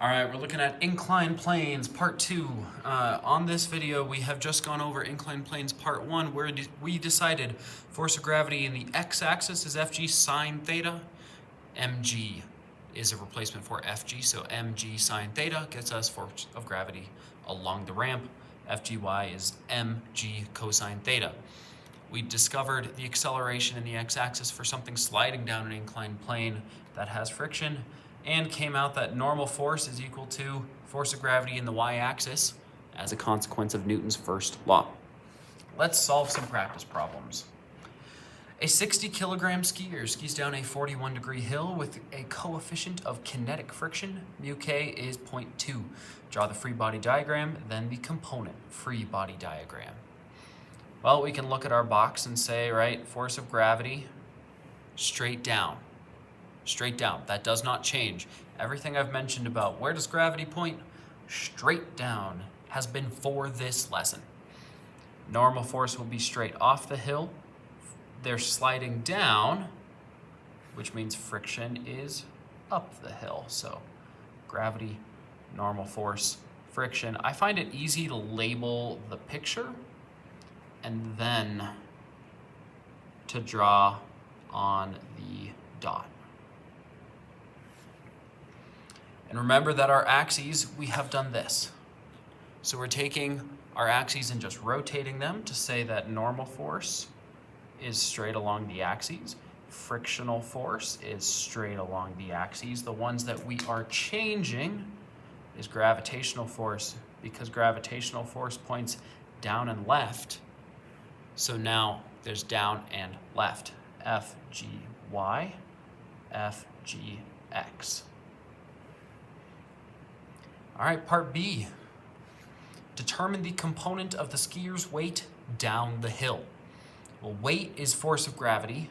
All right, we're looking at inclined planes, part 2. On this video, we have just gone over inclined planes, part 1, where we decided force of gravity in the x-axis is Fg sine theta. Mg is a replacement for Fg, so Mg sine theta gets us force of gravity along the ramp. Fgy is Mg cosine theta. We discovered the acceleration in the x-axis for something sliding down an inclined plane that has friction, and came out that normal force is equal to force of gravity in the y-axis as a consequence of Newton's first law. Let's solve some practice problems. A 60 kilogram skier skis down a 41-degree hill with a coefficient of kinetic friction. Mu k is 0.2. Draw the free body diagram, then the component free body diagram. Well, we can look at our box and say, right, force of gravity, straight down. Straight down. That does not change. Everything I've mentioned about where does gravity point, straight down, has been for this lesson. Normal force will be straight off the hill. They're sliding down, which means friction is up the hill. So gravity, normal force, friction. I find it easy to label the picture and then to draw on the dot. And remember that our axes, we have done this. So we're taking our axes and just rotating them to say that normal force is straight along the axes. Frictional force is straight along the axes. The ones that we are changing is gravitational force, because gravitational force points down and left. So now there's down and left. Fgy, Fgx. All right, part B. Determine the component of the skier's weight down the hill. Well, weight is force of gravity,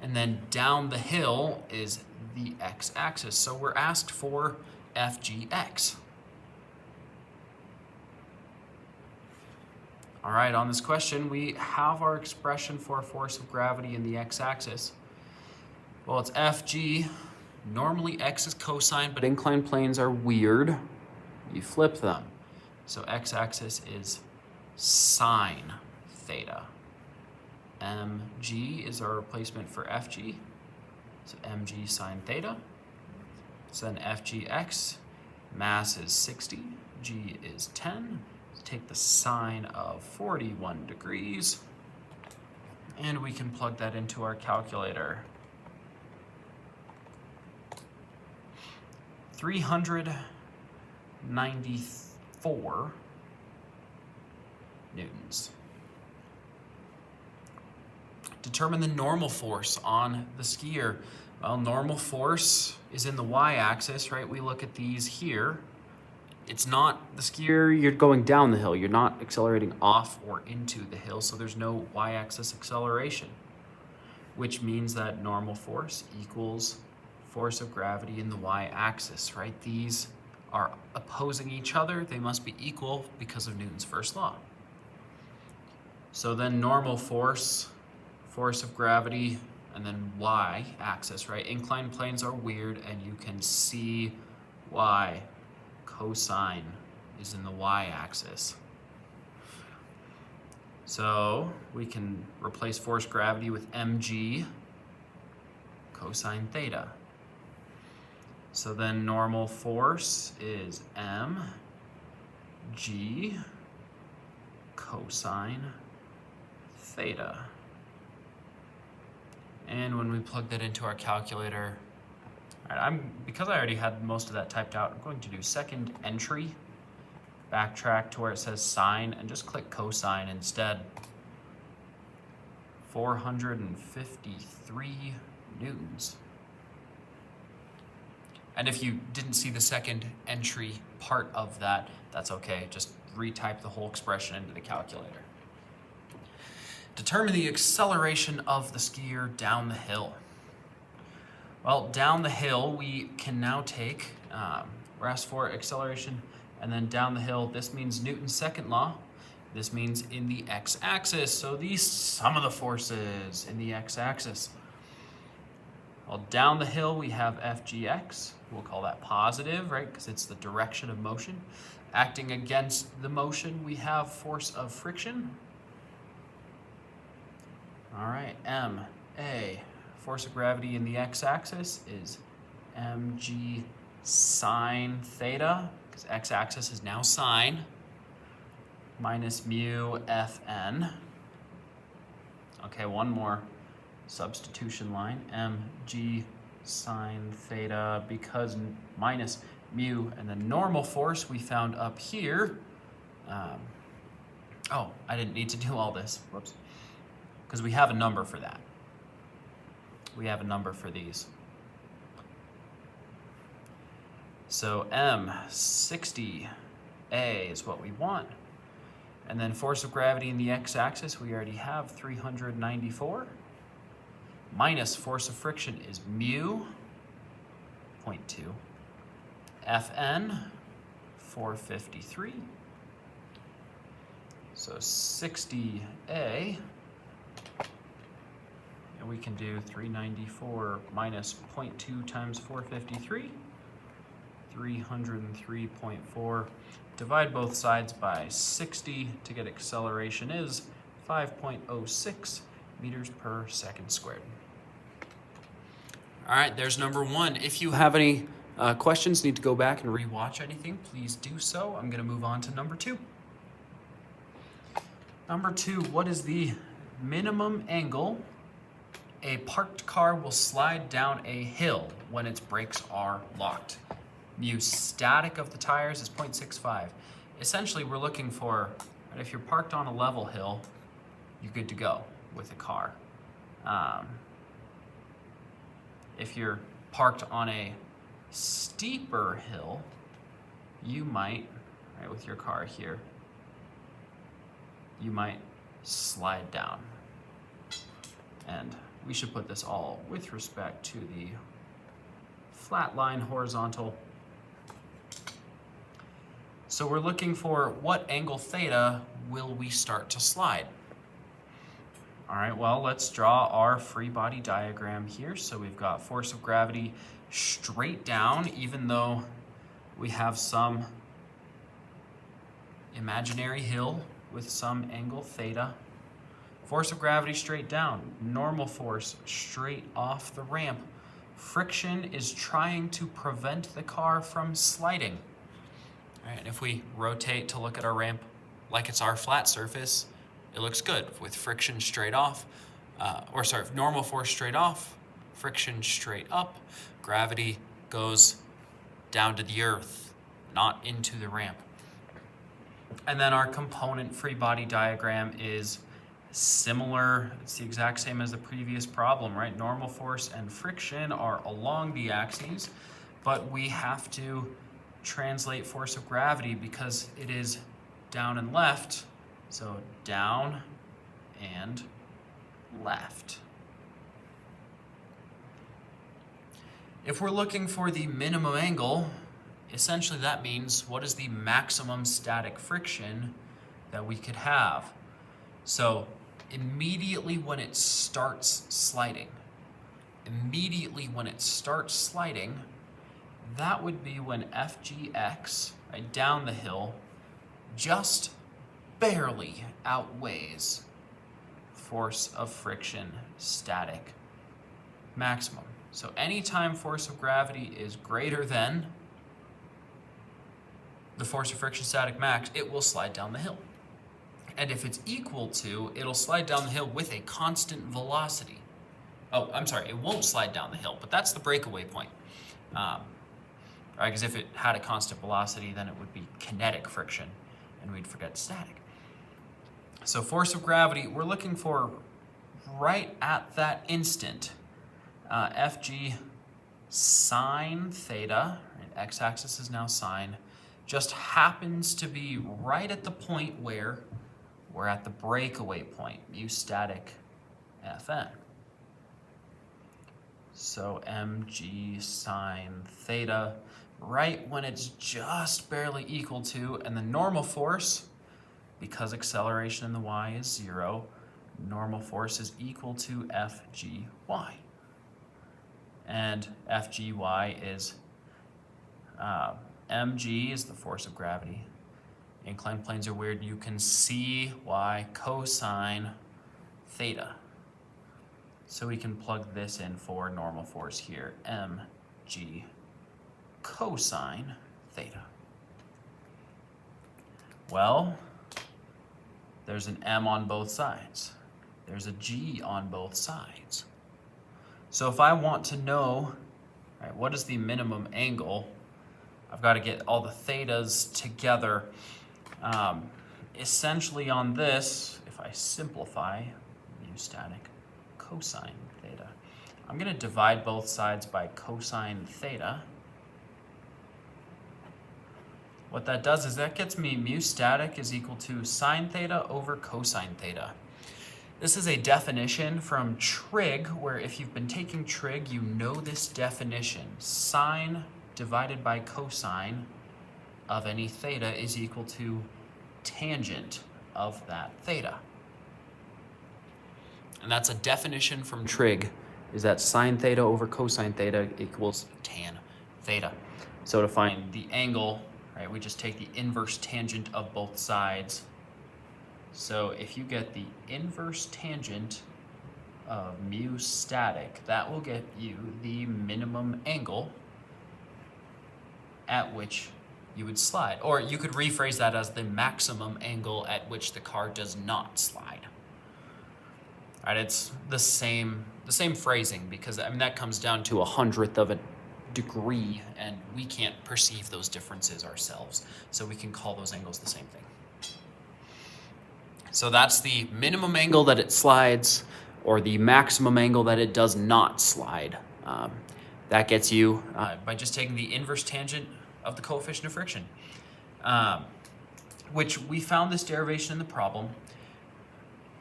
and then down the hill is the x-axis. So we're asked for Fgx. All right, on this question, we have our expression for force of gravity in the x-axis. Well, it's Fg. Normally x is cosine, but inclined planes are weird. You flip them. So x-axis is sine theta. Mg is our replacement for Fg. So Mg sine theta. So then Fgx, mass is 60, G is 10. Take the sine of 41 degrees, and we can plug that into our calculator. 394 newtons. Determine the normal force on the skier. Well, normal force is in the y-axis, right? We look at these here. It's not the skier, you're going down the hill. You're not accelerating off or into the hill, so there's no y-axis acceleration, which means that normal force equals force of gravity in the y-axis, right? These are opposing each other. They must be equal because of Newton's first law. So then normal force, force of gravity, and then y-axis, right? Inclined planes are weird, and you can see why. Cosine is in the y-axis. So we can replace force gravity with mg cosine theta. So then normal force is mg cosine theta. And when we plug that into our calculator, because I already had most of that typed out, I'm going to do second entry, backtrack to where it says sine, and just click cosine instead. 453 newtons. And if you didn't see the second entry part of that, that's okay. Just retype the whole expression into the calculator. Determine the acceleration of the skier down the hill. Well, down the hill, we can now take, we're asked for acceleration, and then down the hill, this means Newton's second law. This means in the x-axis. So these sum of the forces in the x-axis. Well, down the hill we have FGX. We'll call that positive, right? Because it's the direction of motion. Acting against the motion, we have force of friction. All right, MA, force of gravity in the x-axis is mg sine theta, because x-axis is now sine, minus mu Fn. Okay, one more substitution line, mg sine theta, because minus mu, and the normal force we found up here. Oh, I didn't need to do all this, whoops, because we have a number for that. We have a number for these. So M60A is what we want. And then force of gravity in the x-axis, we already have 394. Minus force of friction is mu, 0.2. Fn, 453. So 60A, and we can do 394 minus 0.2 times 453, 303.4. Divide both sides by 60 to get acceleration is 5.06 meters per second squared. All right, there's number one. If you have any questions, need to go back and rewatch anything, please do so. I'm going to move on to number two. Number two, what is the minimum angle a parked car will slide down a hill when its brakes are locked? Mu static of the tires is 0.65. Essentially, we're looking for, right, if you're parked on a level hill, you're good to go with a car. If you're parked on a steeper hill, you might, right, with your car here, you might slide down. And we should put this all with respect to the flat line horizontal. So we're looking for what angle theta will we start to slide? All right, well, let's draw our free body diagram here. So we've got force of gravity straight down, even though we have some imaginary hill with some angle theta. Force of gravity straight down, normal force straight off the ramp. Friction is trying to prevent the car from sliding. All right, and if we rotate to look at our ramp like it's our flat surface, it looks good with friction straight off, normal force straight off, friction straight up, gravity goes down to the earth, not into the ramp. And then our component free body diagram is similar. It's the exact same as the previous problem, right? Normal force and friction are along the axes, but we have to translate force of gravity because it is down and left. So down and left. If we're looking for the minimum angle, essentially that means what is the maximum static friction that we could have? So immediately when it starts sliding, that would be when FGX, right, down the hill, just barely outweighs force of friction static maximum. So anytime force of gravity is greater than the force of friction static max, it will slide down the hill. And if it's equal to, it'll slide down the hill with a constant velocity. Oh, I'm sorry, it won't slide down the hill, but that's the breakaway point. Right, because if it had a constant velocity, then it would be kinetic friction, and we'd forget static. So force of gravity, we're looking for right at that instant, Fg sine theta, right, x-axis is now sine, just happens to be right at the point where we're at the breakaway point, mu static Fn. So mg sine theta, right when it's just barely equal to, and the normal force, because acceleration in the y is 0, normal force is equal to Fgy. and FGY is mg is the force of gravity. Inclined planes are weird. You can see y cosine theta. So we can plug this in for normal force here, mg cosine theta. Well, there's an m on both sides. There's a g on both sides. So if I want to know, right, what is the minimum angle, I've got to get all the thetas together. Essentially on this, if I simplify mu static cosine theta, I'm going to divide both sides by cosine theta. What that does is that gets me mu static is equal to sine theta over cosine theta. This is a definition from trig, where if you've been taking trig, you know this definition. Sine divided by cosine of any theta is equal to tangent of that theta. And that's a definition from trig, is that sine theta over cosine theta equals tan theta. So to find the angle, right, we just take the inverse tangent of both sides. So if you get the inverse tangent of mu static, that will get you the minimum angle at which you would slide. Or you could rephrase that as the maximum angle at which the car does not slide. All right, it's the same phrasing, because I mean that comes down to 1/100th of a degree, and we can't perceive those differences ourselves. So we can call those angles the same thing. So that's the minimum angle that it slides, or the maximum angle that it does not slide. That gets you by just taking the inverse tangent of the coefficient of friction, which we found this derivation in the problem.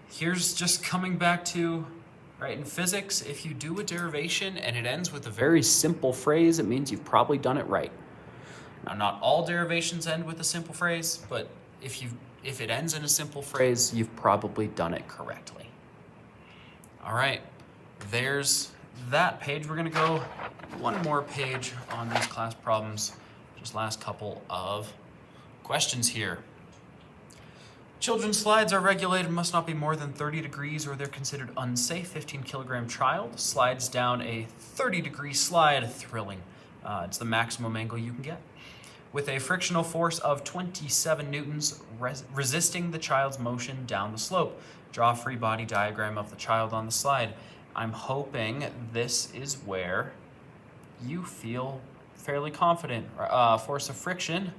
Here's just coming back to, right, in physics, if you do a derivation and it ends with a very simple phrase, it means you've probably done it right. Now, not all derivations end with a simple phrase, but if it ends in a simple phrase, you've probably done it correctly. All right, there's that page. We're gonna go one more page on these class problems. Just last couple of questions here. Children's slides are regulated, must not be more than 30 degrees or they're considered unsafe. 15-kilogram child slides down a 30-degree slide. Thrilling. It's the maximum angle you can get. With a frictional force of 27 newtons resisting the child's motion down the slope. Draw a free body diagram of the child on the slide. I'm hoping this is where you feel fairly confident. Force of friction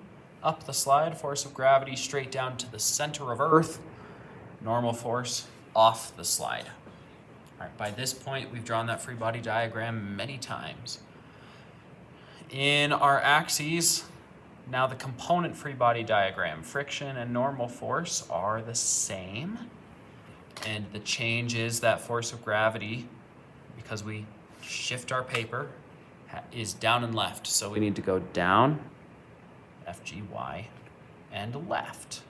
up the slide, force of gravity straight down to the center of Earth, normal force off the slide. All right, by this point, we've drawn that free body diagram many times. In our axes, now the component free body diagram, friction and normal force are the same. And the change is that force of gravity, because we shift our paper, is down and left. So we need to go down, FGY, and left,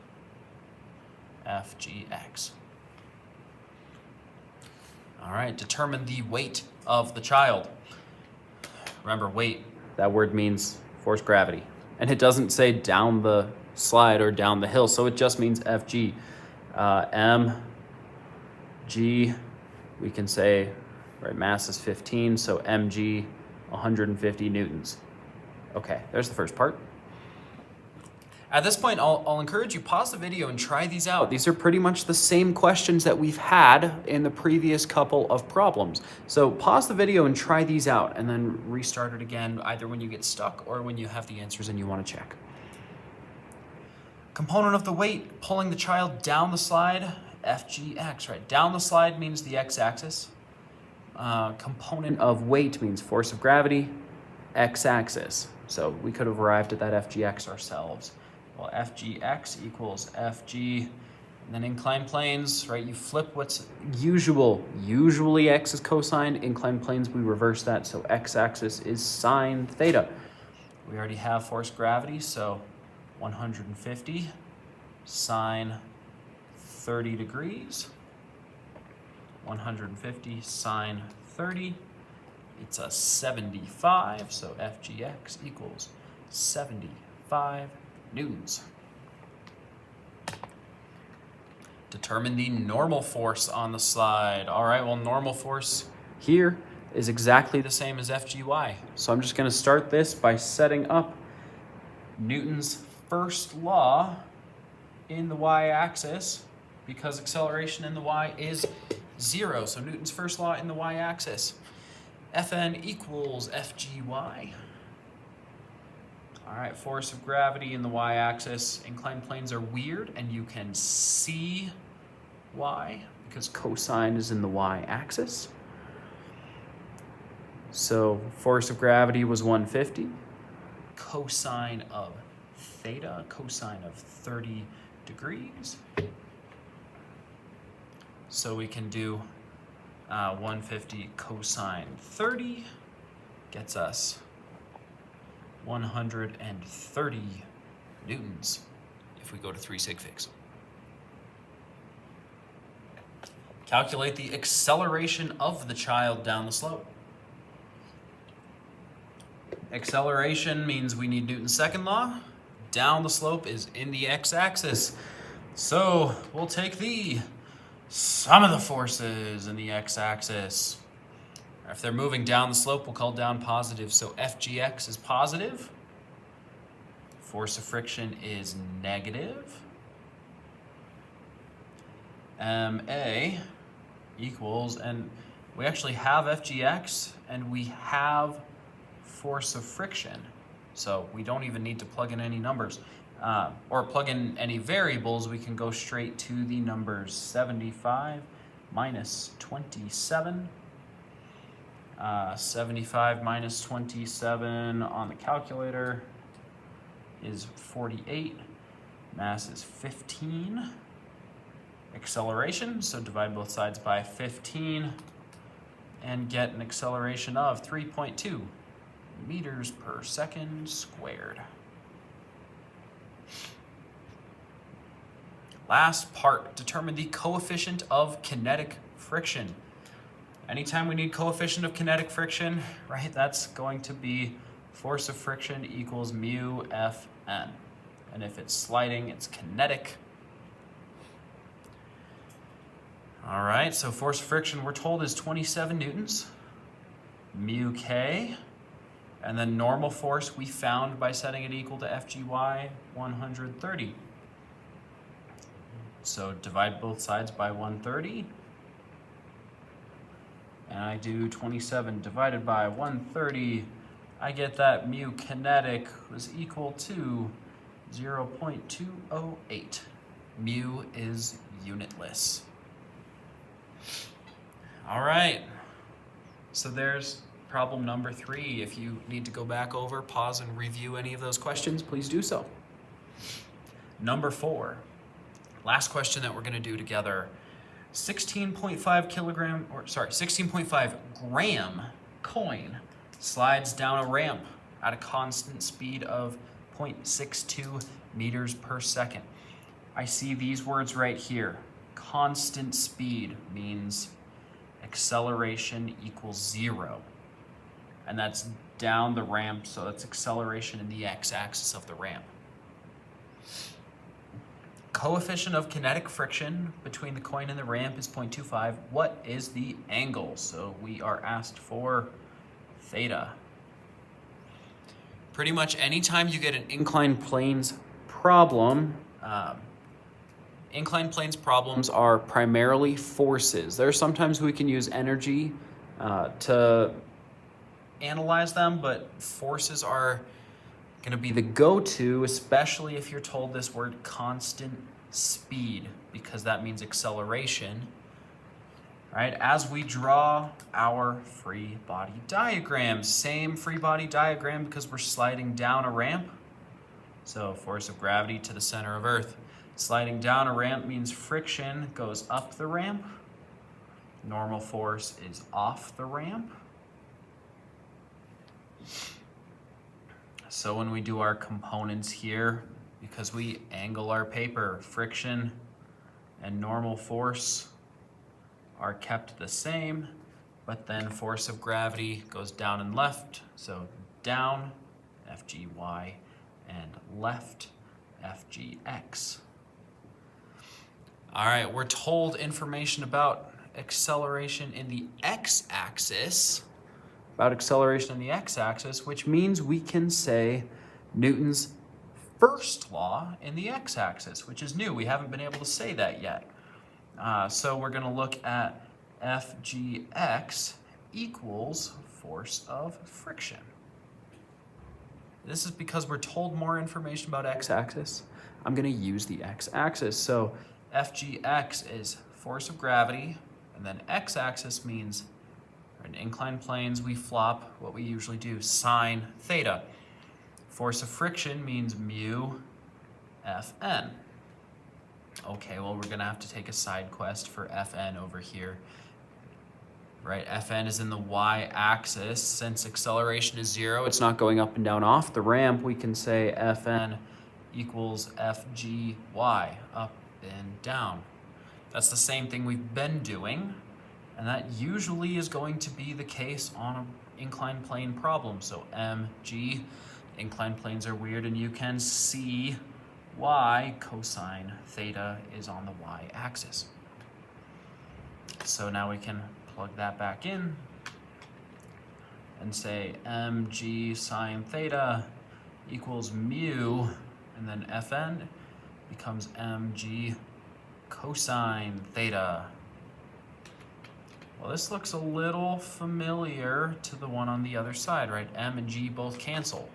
FGX. All right, determine the weight of the child. Remember, weight, that word means force gravity. And it doesn't say down the slide or down the hill, so it just means FG. Mg, we can say, right, mass is 15, so mg, 150 newtons. Okay, there's the first part. At this point, I'll encourage you, pause the video and try these out. These are pretty much the same questions that we've had in the previous couple of problems. So pause the video and try these out, and then restart it again, either when you get stuck or when you have the answers and you want to check. Component of the weight, pulling the child down the slide, FGX, right? Down the slide means the x-axis. Component of weight means force of gravity, x-axis. So we could have arrived at that FGX ourselves. Well, FGX equals FG, and then inclined planes, right? You flip what's usual. Usually x is cosine. Inclined planes, we reverse that, so x-axis is sine theta. We already have force gravity, so 150 sine 30 degrees. 150 sine 30 It's a 75, so FGX equals 75 newtons. Determine the normal force on the slide. All right, well, normal force here is exactly the same as FGY. So I'm just going to start this by setting up Newton's first law in the y-axis, because acceleration in the y is 0. So Newton's first law in the y-axis. Fn equals Fgy. All right, force of gravity in the y-axis. Inclined planes are weird, and you can see why, because cosine is in the y-axis. So force of gravity was 150. Cosine of theta, cosine of 30 degrees. So we can do 150 cosine 30 gets us 130 newtons if we go to 3 sig figs. Calculate the acceleration of the child down the slope. Acceleration means we need Newton's second law. Down the slope is in the x-axis. So we'll take the sum of the forces in the x-axis. If they're moving down the slope, we'll call down positive. So FGX is positive. Force of friction is negative. MA equals, and we actually have FGX and we have force of friction. So we don't even need to plug in any numbers or plug in any variables. We can go straight to the numbers 75 minus 27. 75 minus 27 on the calculator is 48. Mass is 15. Acceleration, so divide both sides by 15 and get an acceleration of 3.2 meters per second squared. Last part, determine the coefficient of kinetic friction. Anytime we need coefficient of kinetic friction, right, that's going to be force of friction equals mu Fn. And if it's sliding, it's kinetic. All right, so force of friction we're told is 27 newtons, mu K, and then normal force we found by setting it equal to FGY, 130. So divide both sides by 130. And I do 27 divided by 130. I get that mu kinetic was equal to 0.208. Mu is unitless. All right, so there's problem number 3. If you need to go back over, pause and review any of those questions, please do so. Number 4, last question that we're gonna do together. 16.5 gram coin slides down a ramp at a constant speed of 0.62 meters per second. I see these words right here. Constant speed means acceleration equals 0. And that's down the ramp, so that's acceleration in the x-axis of the ramp. Coefficient of kinetic friction between the coin and the ramp is 0.25. What is the angle? So we are asked for theta. Pretty much anytime you get an inclined planes problem, inclined planes problems are primarily forces. There's sometimes we can use energy to analyze them, but forces are going to be the go-to, especially if you're told this word constant speed, because that means acceleration. Right? As we draw our free body diagram, same free body diagram because we're sliding down a ramp. So force of gravity to the center of Earth. Sliding down a ramp means friction goes up the ramp. Normal force is off the ramp. So when we do our components here, because we angle our paper, friction and normal force are kept the same. but then force of gravity goes down and left, so down, FGY, and left, FGX. All right, we're told information about acceleration in the x-axis, which means we can say Newton's first law in the x-axis, which is new. We haven't been able to say that yet. So we're going to look at FGX equals force of friction. This is because we're told more information about x-axis. I'm going to use the x-axis. So FGX is force of gravity, and then x-axis means in inclined planes we flop what we usually do, sine theta. Force of friction means mu Fn. Okay, well, we're going to have to take a side quest for Fn over here. Right, Fn is in the y-axis. Since acceleration is 0, it's not going up and down off the ramp. We can say Fn equals Fgy, up and down. That's the same thing we've been doing, and that usually is going to be the case on an inclined plane problem. So mg, inclined planes are weird, and you can see why cosine theta is on the y-axis. So now we can plug that back in and say mg sine theta equals mu, and then Fn becomes mg cosine theta. Well, this looks a little familiar to the one on the other side, right? M and G both cancel.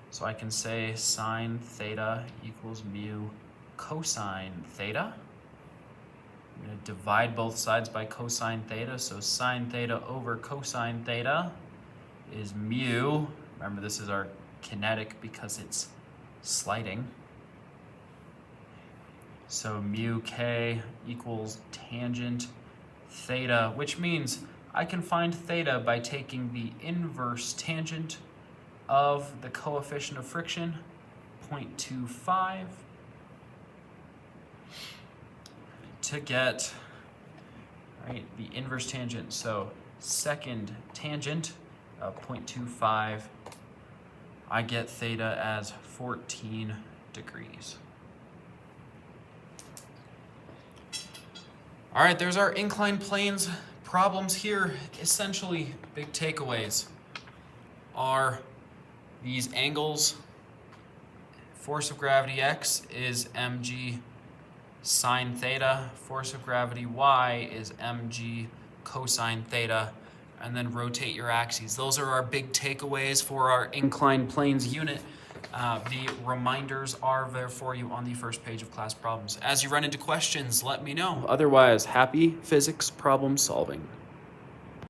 So I can say sine theta equals mu cosine theta. I'm going to divide both sides by cosine theta, so sine theta over cosine theta is mu. Remember, this is our kinetic because it's sliding. So mu k equals tangent theta, which means I can find theta by taking the inverse tangent of the coefficient of friction, 0.25, to get, right, the inverse tangent. So second tangent of 0.25, I get theta as 14 degrees. All right, there's our inclined planes problems here. Essentially, big takeaways are these angles. Force of gravity x is mg sine theta. Force of gravity y is mg cosine theta. And then rotate your axes. Those are our big takeaways for our inclined planes unit. The reminders are there for you on the first page of class problems. As you run into questions, let me know. Otherwise, happy physics problem solving.